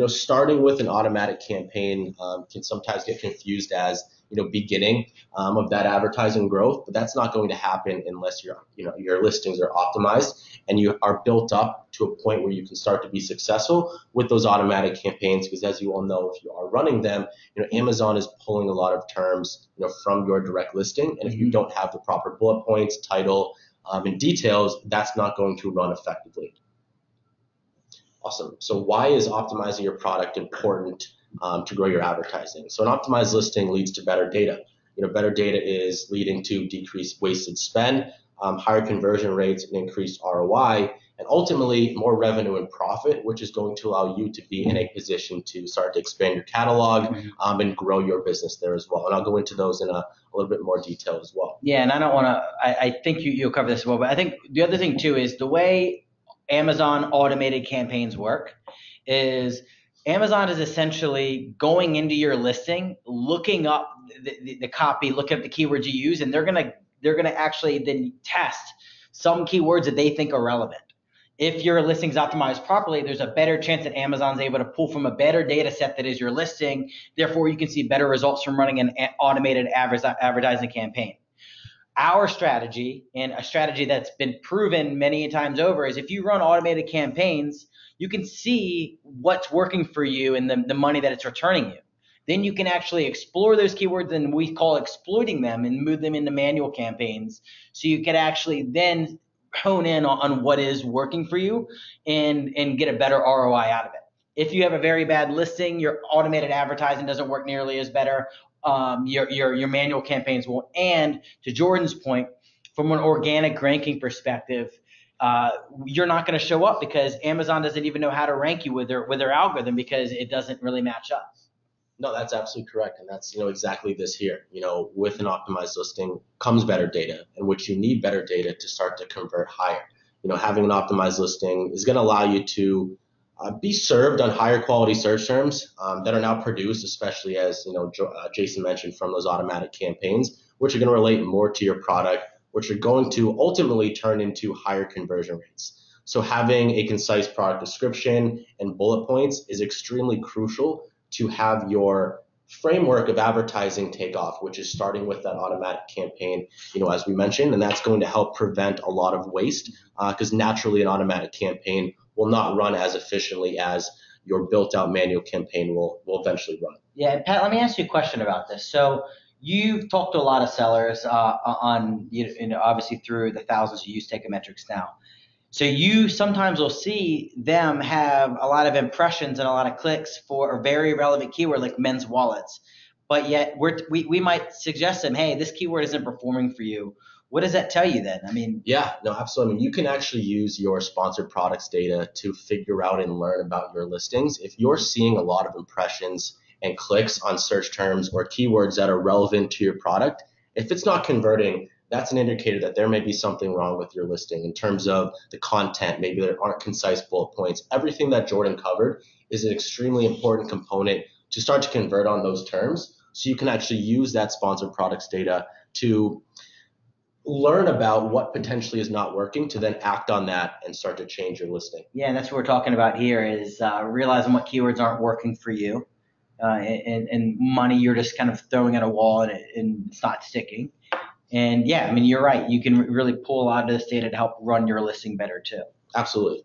Starting with an automatic campaign can sometimes get confused as beginning of that advertising growth, but that's not going to happen unless your listings are optimized and you are built up to a point where you can start to be successful with those automatic campaigns. Because as you all know, if you are running them, Amazon is pulling a lot of terms from your direct listing, and if you don't have the proper bullet points, title, and details, that's not going to run effectively. Awesome. So why is optimizing your product important to grow your advertising? So an optimized listing leads to better data. Better data is leading to decreased wasted spend, higher conversion rates, and increased ROI, and ultimately more revenue and profit, which is going to allow you to be in a position to start to expand your catalog and grow your business there as well. And I'll go into those in a little bit more detail as well. Yeah, and I don't want to. I think you'll cover this as well, but I think the other thing too is the way Amazon automated campaigns work is Amazon is essentially going into your listing, looking up the copy, looking up the keywords you use, and they're gonna actually then test some keywords that they think are relevant. If your listing's optimized properly, there's a better chance that Amazon's able to pull from a better data set that is your listing. Therefore, you can see better results from running an automated advertising campaign. Our strategy, and a strategy that's been proven many times over, is if you run automated campaigns, you can see what's working for you and the money that it's returning you. Then you can actually explore those keywords, and we call exploiting them, and move them into manual campaigns. So you can actually then hone in on what is working for you and get a better ROI out of it. If you have a very bad listing, your automated advertising doesn't work nearly as better. Your manual campaigns won't. And to Jordan's point, from an organic ranking perspective, you're not going to show up because Amazon doesn't even know how to rank you with their algorithm because it doesn't really match up. No, that's absolutely correct. And that's, exactly this here. With an optimized listing comes better data, in which you need better data to start to convert higher. Having an optimized listing is going to allow you to be served on higher quality search terms that are now produced, especially as, Jason mentioned, from those automatic campaigns, which are going to relate more to your product, which are going to ultimately turn into higher conversion rates. So having a concise product description and bullet points is extremely crucial to have your framework of advertising take off, which is starting with that automatic campaign, as we mentioned, and that's going to help prevent a lot of waste because naturally an automatic campaign will not run as efficiently as your built out manual campaign will eventually run. Yeah, Pat, let me ask you a question about this. So you've talked to a lot of sellers on, obviously through the thousands who use Takeometrics now. So you sometimes will see them have a lot of impressions and a lot of clicks for a very relevant keyword like men's wallets, but yet we might suggest them, hey, this keyword isn't performing for you. What does that tell you then? Yeah, no, absolutely. You can actually use your sponsored products data to figure out and learn about your listings. If you're seeing a lot of impressions and clicks on search terms or keywords that are relevant to your product, if it's not converting, that's an indicator that there may be something wrong with your listing in terms of the content. Maybe there aren't concise bullet points. Everything that Jordan covered is an extremely important component to start to convert on those terms. So you can actually use that sponsored products data to learn about what potentially is not working to then act on that and start to change your listing. Yeah, and that's what we're talking about here is realizing what keywords aren't working for you and money you're just kind of throwing at a wall and it's not sticking. And yeah, you're right. You can really pull a lot of this data to help run your listing better too. Absolutely.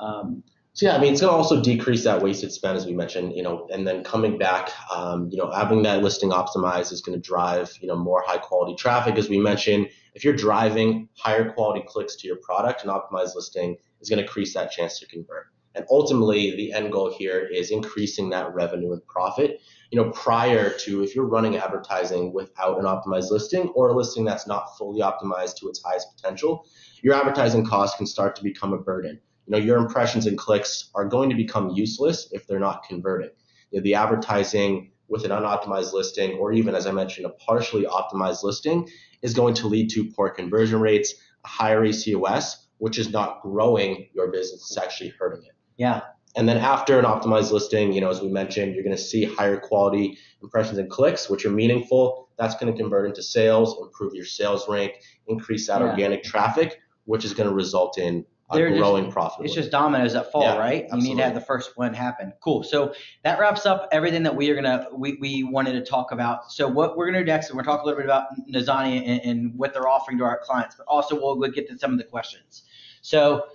So yeah, it's going to also decrease that wasted spend, as we mentioned, and then coming back, having that listing optimized is going to drive, more high quality traffic. As we mentioned, if you're driving higher quality clicks to your product, an optimized listing is going to increase that chance to convert. And ultimately, the end goal here is increasing that revenue and profit. Prior to, if you're running advertising without an optimized listing or a listing that's not fully optimized to its highest potential, your advertising costs can start to become a burden. Your impressions and clicks are going to become useless if they're not converting. The advertising with an unoptimized listing, or even, as I mentioned, a partially optimized listing, is going to lead to poor conversion rates, a higher ACOS, which is not growing your business, it's actually hurting it. Yeah. And then after an optimized listing, as we mentioned, you're going to see higher quality impressions and clicks, which are meaningful. That's going to convert into sales, improve your sales rank, increase that organic traffic, which is going to result in They're growing just, profitability. it's just dominoes that fall, Yeah, right? You need to have absolutely. the first one happen. Cool. So that wraps up everything that we wanted to talk about. So what we're gonna do next is we're gonna talk a little bit about Nozani and what they're offering to our clients, but also we'll get to some of the questions. So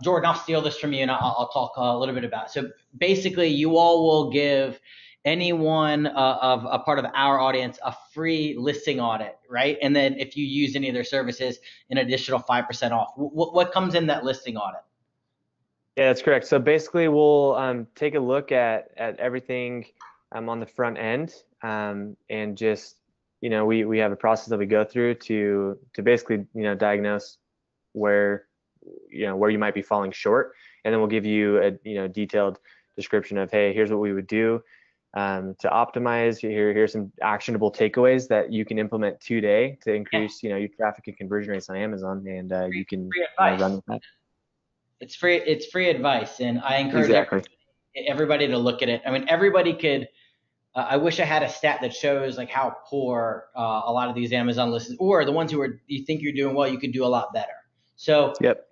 Jordan, I'll steal this from you and I'll talk a little bit about it. So basically, you all will give anyone of a part of our audience a free listing audit, right? And then if you use any of their services, an additional 5% off. What comes in that listing audit? Yeah, that's correct. So basically, we'll take a look at everything on the front end, and just we have a process that we go through to basically diagnose where where you might be falling short, and then we'll give you a detailed description of, hey, here's what we would do to optimize. Here's some actionable takeaways that you can implement today to increase your traffic and conversion rates on Amazon, and you can Free advice. run with that. It's free advice, and I encourage Exactly. everybody to look at it. I mean, everybody could. I wish I had a stat that shows like how poor a lot of these Amazon listings, or the ones who are you think you're doing well, you could do a lot better. So Yep.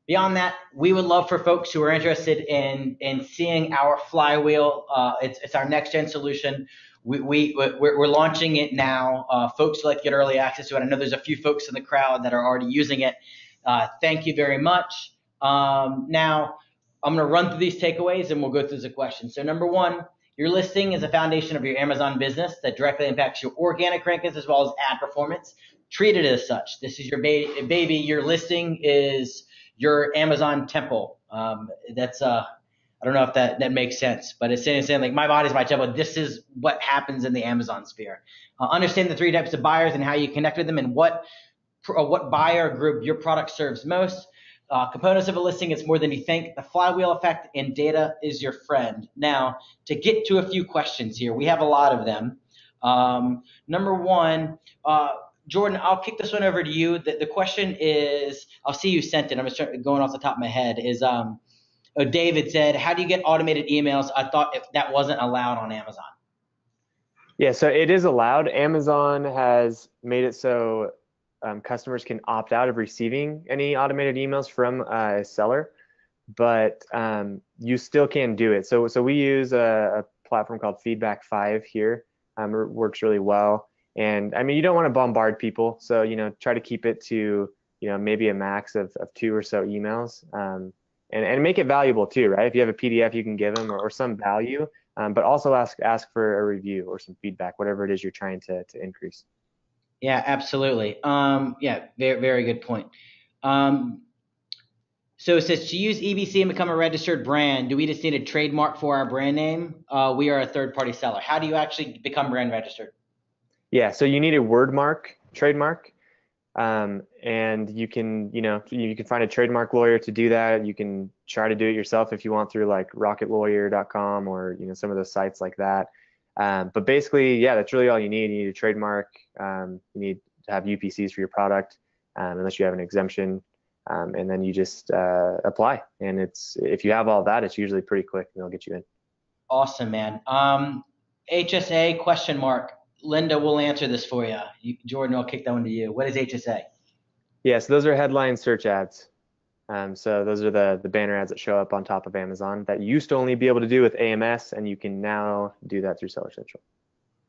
beyond that, we would love for folks who are interested in seeing our flywheel. It's our next gen solution. We're launching it now. Folks would like to get early access to it. I know there's a few folks in the crowd that are already using it. Thank you very much. Now I'm going to run through these takeaways and we'll go through the questions. So number one, your listing is a foundation of your Amazon business that directly impacts your organic rankings as well as ad performance. Treat it as such. This is your baby. Your listing is your Amazon temple. That's I don't know if that makes sense, but it's saying like my body's my temple. This is what happens in the Amazon sphere. Understand the three types of buyers and how you connect with them, and what buyer group your product serves most. Components of a listing, it's more than you think. The flywheel effect and data is your friend. Now, to get to a few questions here, we have a lot of them. Number one, Jordan, I'll kick this one over to you. The question is, I'll see you sent it. I'm just going off the top of my head. Is David said, how do you get automated emails? I thought that wasn't allowed on Amazon. Yeah, so it is allowed. Amazon has made it so customers can opt out of receiving any automated emails from a seller, but you still can do it. So we use a platform called Feedback 5 here. It works really well. And I mean, you don't want to bombard people. So, try to keep it to, maybe a max of 2 or so emails, and make it valuable too, right? If you have a PDF, you can give them or some value, but also ask for a review or some feedback, whatever it is you're trying to increase. Yeah, absolutely. Yeah, very, very good point. So it says to use EBC and become a registered brand, do we just need a trademark for our brand name? We are a third-party seller. How do you actually become brand registered? Yeah, so you need a word mark, trademark, and you can find a trademark lawyer to do that. You can try to do it yourself if you want through like rocketlawyer.com or some of those sites like that. But basically, yeah, that's really all you need. You need a trademark. You need to have UPCs for your product, unless you have an exemption, and then you just apply. And if you have all that, it's usually pretty quick, and they'll get you in. Awesome, man. HSA question mark. Linda will answer this for you. Jordan, I'll kick that one to you. What is HSA? Yeah, so those are headline search ads. So those are the banner ads that show up on top of Amazon that you used to only be able to do with AMS, and you can now do that through Seller Central.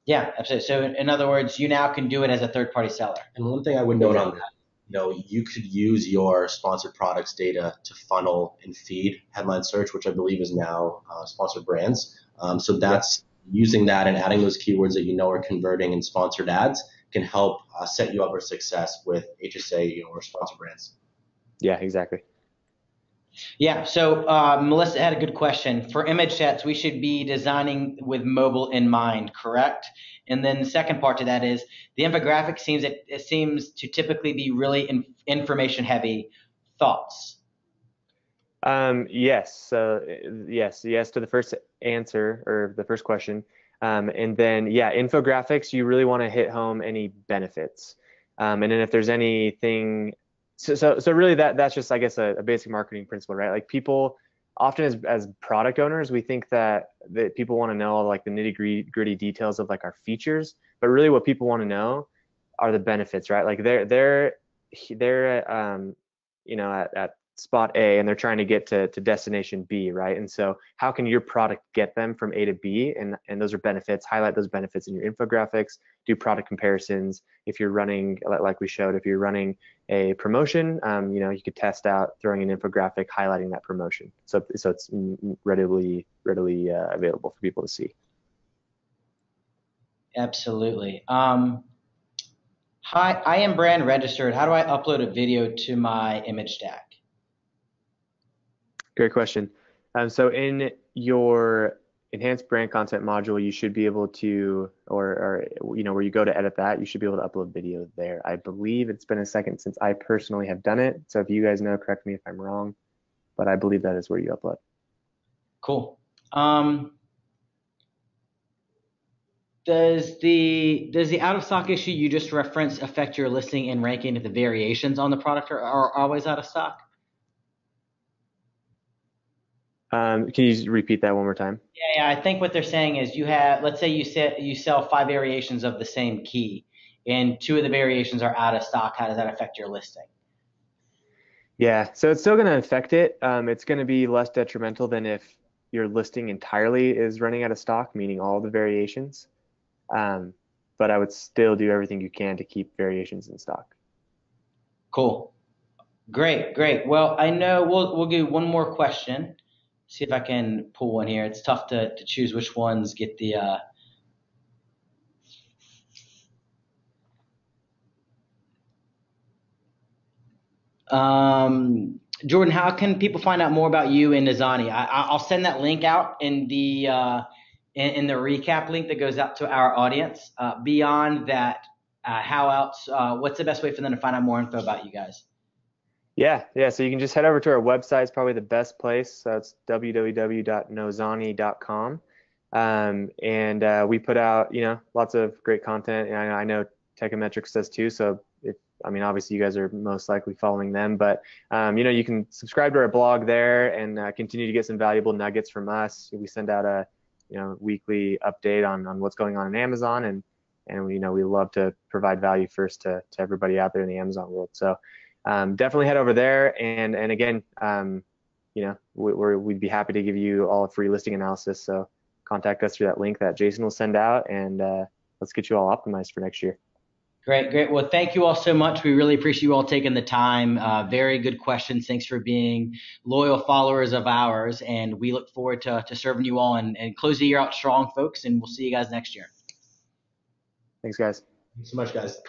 Yeah, absolutely. So in other words, you now can do it as a third-party seller. And one thing I would note on that, you could use your sponsored products data to funnel and feed headline search, which I believe is now sponsored brands. So that's using that and adding those keywords that are converting in sponsored ads can help set you up for success with HSA or sponsored brands. Yeah, exactly. Yeah, so Melissa had a good question. For image sets, we should be designing with mobile in mind, correct? And then the second part to that is the infographic seems to typically be really information heavy. Thoughts? Yes. So yes to the first answer or the first question. And then infographics, you really want to hit home any benefits. And then if there's anything, so really that's just, I guess, a basic marketing principle, right? Like people often as product owners, we think that people want to know like the nitty gritty details of like our features, but really what people want to know are the benefits, right? Like they're at spot A and they're trying to get to destination B, right? And so how can your product get them from A to B? And those are benefits. Highlight those benefits in your infographics, do product comparisons. If you're running, like we showed, if you're running a promotion, you could test out throwing an infographic highlighting that promotion. So it's readily available for people to see. Absolutely. Hi, I am brand registered. How do I upload a video to my image stack? Great question. So in your enhanced brand content module, you should be able to, or where you go to edit that, you should be able to upload video there. I believe it's been a second since I personally have done it. So if you guys know, correct me if I'm wrong, but I believe that is where you upload. Cool. Does the out of stock issue you just referenced affect your listing and ranking if the variations on the product are always out of stock? Can you just repeat that one more time? Yeah, I think what they're saying is let's say you sell 5 variations of the same key and 2 of the variations are out of stock. How does that affect your listing? Yeah, so it's still going to affect it. It's going to be less detrimental than if your listing entirely is running out of stock, meaning all the variations. But I would still do everything you can to keep variations in stock. Cool. Great. Well, I know we'll do one more question. See if I can pull one here. It's tough to choose which ones get the Jordan, how can people find out more about you and Nozani? I'll send that link out in the recap link that goes out to our audience. Beyond that, how else? What's the best way for them to find out more info about you guys? Yeah. So you can just head over to our website. It's probably the best place. So it's www.nozani.com. And we put out, lots of great content. And I know Techometrics does too. So obviously you guys are most likely following them, but you can subscribe to our blog there and continue to get some valuable nuggets from us. We send out a weekly update on what's going on in Amazon, and we love to provide value first to everybody out there in the Amazon world. So definitely head over there, and again, we'd be happy to give you all a free listing analysis. So contact us through that link that Jason will send out, and let's get you all optimized for next year. Great. Well, thank you all so much. We really appreciate you all taking the time. Very good questions. Thanks for being loyal followers of ours. And we look forward to serving you all and close the year out strong, folks. And we'll see you guys next year. Thanks, guys. Thanks so much, guys.